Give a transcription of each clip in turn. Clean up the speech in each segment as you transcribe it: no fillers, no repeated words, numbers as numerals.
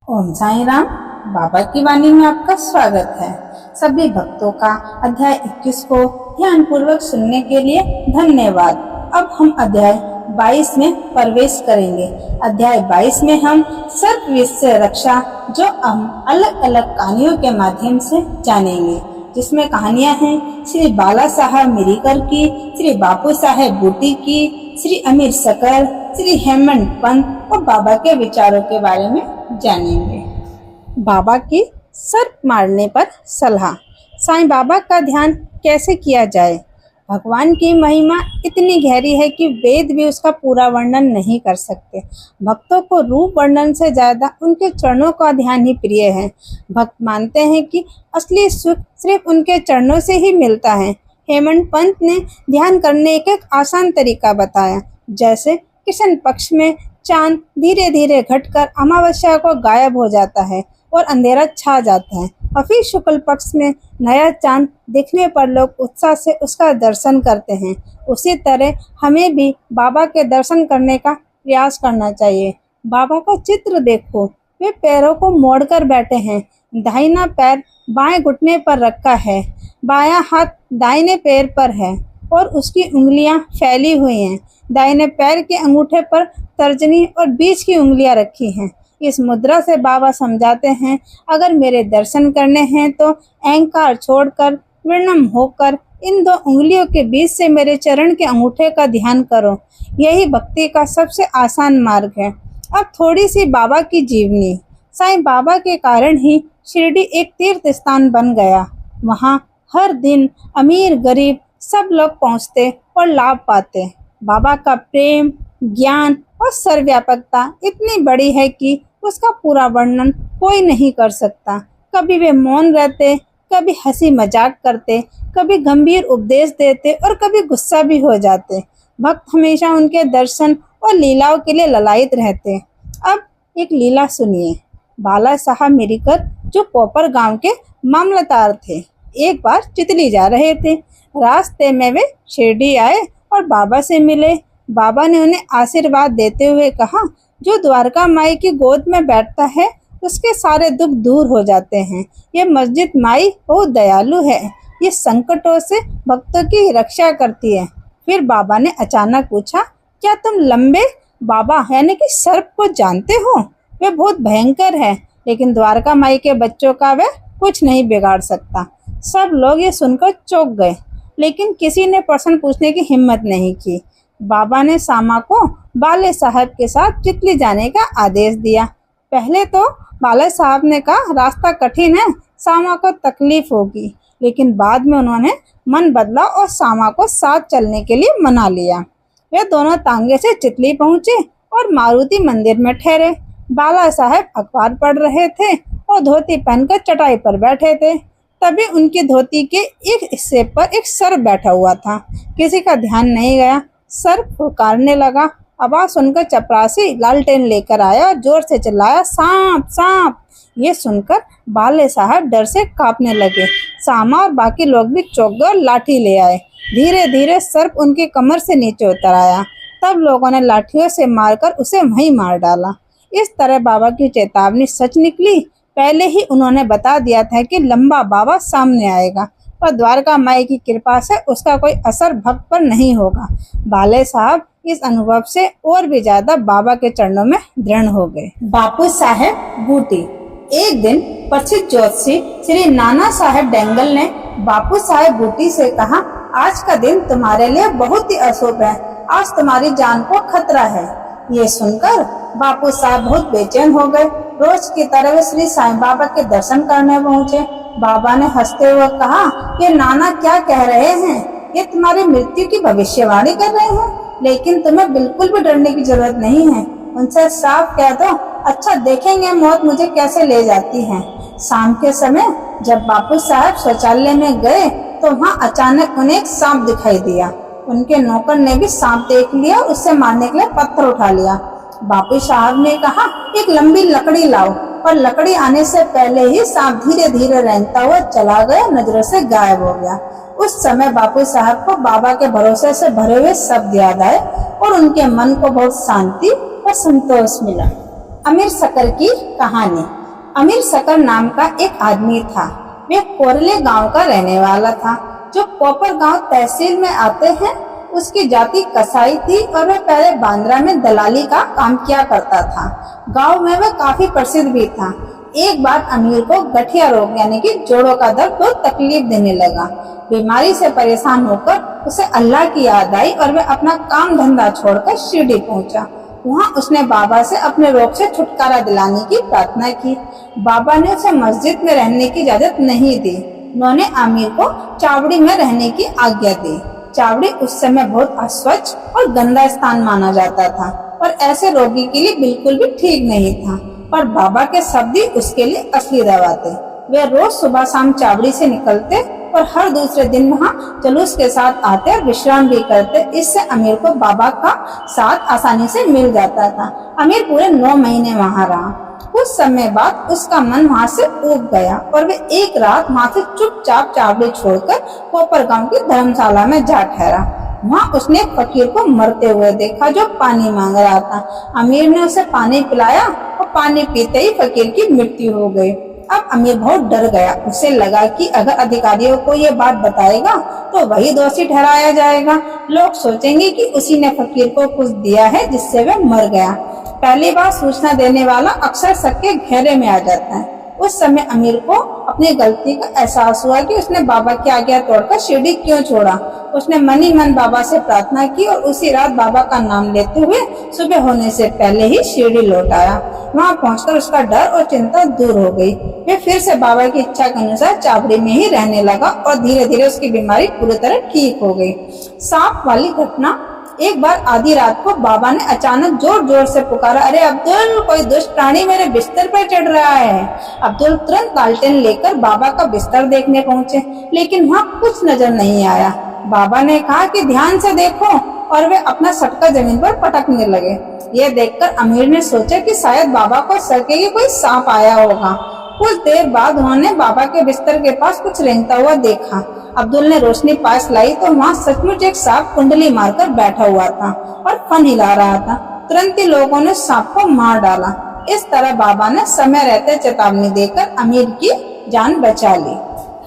ओम साईं राम। बाबा की वाणी में आपका स्वागत है। सभी भक्तों का अध्याय 21 को ध्यान पूर्वक सुनने के लिए धन्यवाद। अब हम अध्याय 22 में प्रवेश करेंगे। अध्याय 22 में हम सर्प विष से रक्षा जो हम अलग अलग कहानियों के माध्यम से जानेंगे, जिसमें कहानियां हैं श्री बाला साहब मिरीकर की, श्री बापू साहेब बूटी की, श्री अमीर सकल, श्री हेमंत पंत और बाबा के विचारों के बारे में जानेंगे। बाबा की सर्प मारने पर सलाह। साईं बाबा का ध्यान कैसे किया जाए। भगवान की महिमा इतनी गहरी है कि वेद भी उसका पूरा वर्णन नहीं कर सकते। भक्तों को रूप वर्णन से ज्यादा उनके चरणों का ध्यान ही प्रिय है। भक्त मानते हैं कि असली सुख सिर्फ उनके चरणों से ही मिलता है। हेमंत पंत ने ध्यान करने का एक आसान तरीका बताया। जैसे कृष्ण पक्ष में चांद धीरे धीरे घटकर अमावस्या को गायब हो जाता है और अंधेरा छा जाता है, और फिर शुक्ल पक्ष में नया चांद दिखने पर लोग उत्साह से उसका दर्शन करते हैं। उसी तरह हमें भी बाबा के दर्शन करने का प्रयास करना चाहिए। बाबा का चित्र देखो, वे पैरों को मोड़कर बैठे हैं। दाहिना पैर बाएं घुटने पर रखा है, बायां हाथ दाहिने पैर पर है और उसकी उंगलियां फैली हुई हैं। दाहिने पैर के अंगूठे पर तर्जनी और बीच की उंगलियां रखी हैं। इस मुद्रा से बाबा समझाते हैं, अगर मेरे दर्शन करने हैं तो अहंकार छोड़कर विनम्र होकर इन दो उंगलियों के बीच से मेरे चरण के अंगूठे का ध्यान करो। यही भक्ति का सबसे आसान मार्ग है। अब थोड़ी सी बाबा की जीवनी। साईं बाबा के कारण ही शिरडी एक तीर्थ स्थान बन गया। वहाँ हर दिन अमीर गरीब सब लोग पहुँचते और लाभ पाते। बाबा का प्रेम, ज्ञान और सर्वव्यापकता इतनी बड़ी है कि उसका पूरा वर्णन कोई नहीं कर सकता। कभी वे मौन रहते, कभी हंसी मजाक करते, कभी गंभीर उपदेश देते और कभी गुस्सा भी हो जाते। भक्त हमेशा उनके दर्शन और लीलाओं के लिए ललायित रहते। अब एक लीला सुनिए। बाला साहब मिरीकर जो पोपर गांव के मामलतदार थे, एक बार चितली जा रहे थे। रास्ते में वे शिरडी आए और बाबा से मिले। बाबा ने उन्हें आशीर्वाद देते हुए कहा, जो द्वारका माई की गोद में बैठता है उसके सारे दुख दूर हो जाते हैं। ये मस्जिद माई बहुत दयालु है, ये संकटों से भक्तों की रक्षा करती है। फिर बाबा ने अचानक पूछा, क्या तुम लंबे बाबा यानी कि सर्प को जानते हो? वे बहुत भयंकर है, लेकिन द्वारका माई के बच्चों का वे कुछ नहीं बिगाड़ सकता। सब लोग ये सुनकर चौंक गए, लेकिन किसी ने प्रश्न पूछने की हिम्मत नहीं की। बाबा ने सामा को बाले साहब के साथ चितली जाने का आदेश दिया। पहले तो बाले साहब ने कहा, रास्ता कठिन है, सामा को तकलीफ होगी, लेकिन बाद में उन्होंने मन बदला और सामा को साथ चलने के लिए मना लिया। वे दोनों तांगे से चितली पहुंचे और मारुति मंदिर में ठहरे। बाला साहब अखबार पढ़ रहे थे और धोती पहनकर चटाई पर बैठे थे। तभी उनकी धोती के एक हिस्से पर एक सर्प बैठा हुआ था। किसी का ध्यान नहीं गया। सर्प पुकारने लगा। आवाज सुनकर चपरासी लालटेन लेकर आया और जोर से चिल्लाया, सांप सांप। ये सुनकर बाले साहब डर से कांपने लगे। सामा और बाकी लोग भी चौंक गए और लाठी ले आए। धीरे धीरे सर्प उनकी कमर से नीचे उतर आया। तब लोगों ने लाठियों से मारकर उसे वहीं मार डाला। इस तरह बाबा की चेतावनी सच निकली। पहले ही उन्होंने बता दिया था कि लंबा बाबा सामने आएगा, पर द्वारका माई की कृपा से उसका कोई असर भक्त पर नहीं होगा। बाले साहब इस अनुभव से और भी ज्यादा बाबा के चरणों में दृढ़ हो गए। बापू साहेब बूटी। एक दिन प्रसिद्ध ज्योतिषी श्री नाना साहेब डेंगल ने बापू साहेब बूटी से कहा, आज का दिन तुम्हारे लिए बहुत ही अशुभ है, आज तुम्हारी जान को खतरा है। ये सुनकर बापू साहब बहुत बेचैन हो गए। रोज की तरह श्री साईं बाबा के दर्शन करने पहुँचे। बाबा ने हंसते हुए कहा, ये नाना क्या कह रहे हैं, ये तुम्हारी मृत्यु की भविष्यवाणी कर रहे हैं, लेकिन तुम्हें बिल्कुल भी डरने की जरूरत नहीं है। उनसे साफ कह दो, अच्छा देखेंगे मौत मुझे कैसे ले जाती है। शाम के समय जब बापू साहब शौचालय में गए तो वहाँ अचानक उन्हें एक सांप दिखाई दिया। उनके नौकर ने भी सांप देख लिया और उससे मारने के लिए पत्थर उठा लिया। बापू साहब ने कहा, एक लंबी लकड़ी लाओ, पर लकड़ी आने से पहले ही सांप धीरे धीरे रेंगता हुआ चला गया, नजरों से गायब हो गया। उस समय बापू साहब को बाबा के भरोसे से भरे हुए शब्द याद आए और उनके मन को बहुत शांति और संतोष मिला। अमीर शक्कर की कहानी। अमीर शक्कर नाम का एक आदमी था। वे कोरले गांव का रहने वाला था, जो कोपर गांव तहसील में आते हैं। उसकी जाति कसाई थी और वह पहले बांद्रा में दलाली का काम किया करता था। गांव में वह काफी प्रसिद्ध भी था। एक बार अमीर को गठिया रोग यानी कि जोड़ों का दर्द बहुत तकलीफ देने लगा। बीमारी से परेशान होकर उसे अल्लाह की याद आई और वह अपना काम धंधा छोड़कर शिरडी पहुंचा। वहाँ उसने बाबा से अपने रोग से छुटकारा दिलाने की प्रार्थना की। बाबा ने उसे मस्जिद में रहने की इजाजत नहीं दी। उन्होंने अमीर को चावड़ी में रहने की आज्ञा दी। चावड़ी उस समय बहुत अस्वच्छ और गंदा स्थान माना जाता था और ऐसे रोगी के लिए बिल्कुल भी ठीक नहीं था। पर बाबा के शब्द ही उसके लिए असली दवा थे। वे रोज सुबह शाम चावड़ी से निकलते और हर दूसरे दिन वहाँ जुलूस के साथ आते और विश्राम भी करते। इससे अमीर को बाबा का साथ आसानी से मिल जाता था। अमीर पूरे 9 महीने वहाँ रहा। कुछ समय बाद उसका मन वहाँ से ऊब गया और वे एक रात वहाँ से चुपचाप चावड़ी छोड़कर कोपर गांव की धर्मशाला में जा ठहरा। वहाँ उसने एक फकीर को मरते हुए देखा, जो पानी मांग रहा था। अमीर ने उसे पानी पिलाया और पानी पीते ही फकीर की मृत्यु हो गई। अब अमीर बहुत डर गया। उसे लगा कि अगर अधिकारियों को ये बात बताएगा तो वही दोषी ठहराया जाएगा। लोग सोचेंगे कि उसी ने फकीर को कुछ दिया है जिससे वह मर गया। पहली बार सूचना देने वाला अक्सर शक के घेरे में आ जाता है। उस समय अमीर को अपनी गलती का एहसास हुआ कि उसने बाबा की आज्ञा तोड़कर शिरडी क्यों छोड़ा। उसने मन ही मन बाबा से प्रार्थना की और उसी रात बाबा का नाम लेते हुए सुबह होने से पहले ही शिरडी लौट आया। वहाँ पहुंचकर उसका डर और चिंता दूर हो गई। वे फिर से बाबा की इच्छा के अनुसार चावड़ी में ही रहने लगा और धीरे धीरे उसकी बीमारी पूरी तरह ठीक हो गई। सांप वाली घटना। एक बार आधी रात को बाबा ने अचानक जोर जोर से पुकारा, अरे अब्दुल, कोई दुष्ट प्राणी मेरे बिस्तर पर चढ़ रहा है। अब्दुल तुरंत लालटेन लेकर बाबा का बिस्तर देखने पहुंचे, लेकिन वहाँ कुछ नजर नहीं आया। बाबा ने कहा कि ध्यान से देखो, और वे अपना सटका जमीन पर पटकने लगे। यह देखकर अमीर ने सोचा कि शायद बाबा को सके कि कोई सांप आया होगा। कुछ देर बाद उन्होंने बाबा के बिस्तर के पास कुछ रेंगता हुआ देखा। अब्दुल ने रोशनी पास लाई तो वहाँ सचमुच एक सांप कुंडली मारकर बैठा हुआ था और फन हिला रहा था। तुरंत ही लोगों ने सांप को मार डाला। इस तरह बाबा ने समय रहते चेतावनी देकर अमीर की जान बचा ली।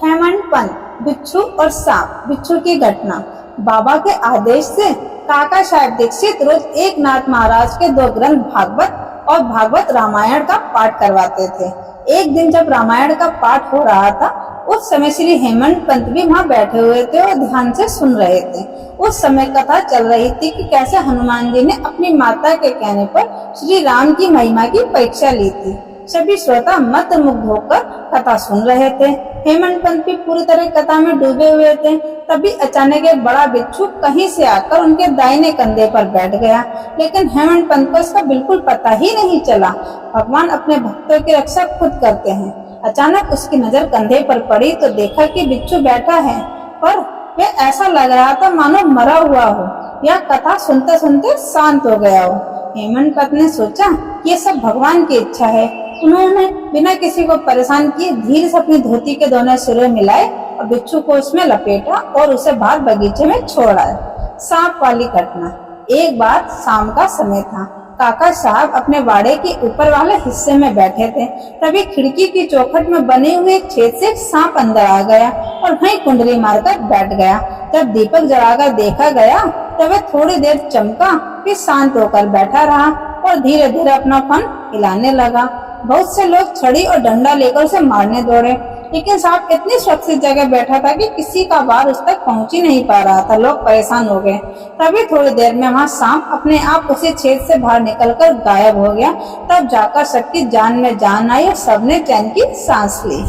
हेमंत पंत, बिच्छू और सांप। बिच्छू की घटना। बाबा के आदेश से काका साहेब दीक्षित रोज एक नाथ महाराज के 2 ग्रंथ भागवत और भागवत रामायण का पाठ करवाते थे। एक दिन जब रामायण का पाठ हो रहा था, उस समय श्री हेमंत पंत भी वहाँ बैठे हुए थे और ध्यान से सुन रहे थे। उस समय कथा चल रही थी कि कैसे हनुमान जी ने अपनी माता के कहने पर श्री राम की महिमा की परीक्षा ली थी। सभी श्रोता मंत्रमुग्ध होकर कथा सुन रहे थे। हेमंत पंत भी पूरी तरह कथा में डूबे हुए थे। तभी अचानक एक बड़ा बिच्छू कहीं से आकर उनके दाहिने कंधे पर बैठ गया, लेकिन हेमंत पंत को इसका बिल्कुल पता ही नहीं चला। भगवान अपने भक्तों की रक्षा खुद करते हैं। अचानक उसकी नजर कंधे पर पड़ी तो देखा कि बिच्छू बैठा है, पर वह ऐसा लग रहा था मानो मरा हुआ हो। यह कथा सुनते सुनते शांत हो गया हो। हेमंत पंत ने सोचा ये सब भगवान की इच्छा है। उन्होंने बिना किसी को परेशान किए धीरे से अपनी धोती के दोनों सिरे मिलाए और बिच्छू को उसमें लपेटा और उसे बाहर बगीचे में छोड़ आए। सांप वाली घटना। एक बार शाम का समय था। काका साहब अपने वाड़े के ऊपर वाले हिस्से में बैठे थे। तभी खिड़की की चौखट में बने हुए एक छेद से एक सांप अंदर आ गया और वहीं कुंडली मारकर बैठ गया। जब दीपक जलाकर देखा गया तब वह थोड़ी देर चमका, फिर शांत होकर बैठा रहा और धीरे धीरे अपना फन हिलाने लगा। बहुत से लोग छड़ी और डंडा लेकर उसे मारने दौड़े, लेकिन सांप इतनी सुरक्षित जगह बैठा था कि किसी का वार उस तक पहुंच ही नहीं पा रहा था। लोग परेशान हो गए। तभी थोड़ी देर में वहाँ सांप अपने आप उसी छेद से बाहर निकलकर गायब हो गया। तब जाकर सबकी जान में जान आई और सबने चैन की सांस ली।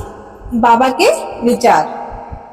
बाबा के विचार।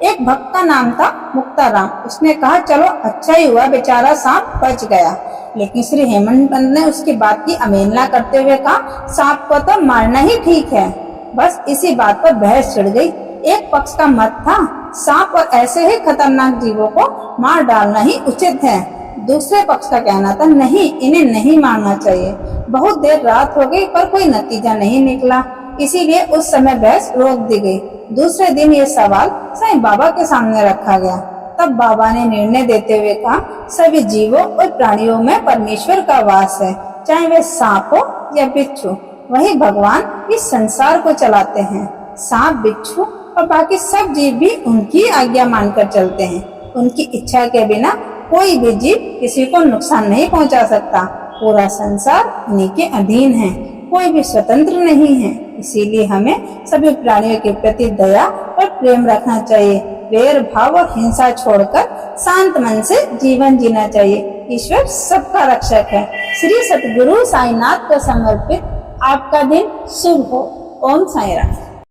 एक भक्त का नाम था मुक्ताराम। उसने कहा, चलो अच्छा ही हुआ बेचारा सांप बच गया। लेकिन श्री हेमंत पंत ने उसकी बात की अवहेलना करते हुए कहा, सांप को तो मारना ही ठीक है। बस इसी बात पर बहस छिड़ गई। एक पक्ष का मत था सांप और ऐसे ही खतरनाक जीवों को मार डालना ही उचित है। दूसरे पक्ष का कहना था नहीं, इन्हें नहीं मारना चाहिए। बहुत देर रात हो गई पर कोई नतीजा नहीं निकला, इसीलिए उस समय बहस रोक दी गई। दूसरे दिन ये सवाल साईं बाबा के सामने रखा गया। तब बाबा ने निर्णय देते हुए कहा, सभी जीवों और प्राणियों में परमेश्वर का वास है, चाहे वे सांप हो या बिच्छू। वही भगवान इस संसार को चलाते हैं। सांप, बिच्छू और बाकी सब जीव भी उनकी आज्ञा मानकर चलते हैं। उनकी इच्छा के बिना कोई भी जीव किसी को नुकसान नहीं पहुंचा सकता। पूरा संसार उन्हीं के अधीन है, कोई भी स्वतंत्र नहीं है। इसीलिए हमें सभी प्राणियों के प्रति दया और प्रेम रखना चाहिए। वैर भाव और हिंसा छोड़कर शांत मन से जीवन जीना चाहिए। ईश्वर सबका रक्षक है। श्री सतगुरु साईनाथ को समर्पित आपका दिन शुभ हो। ओम साईं राम।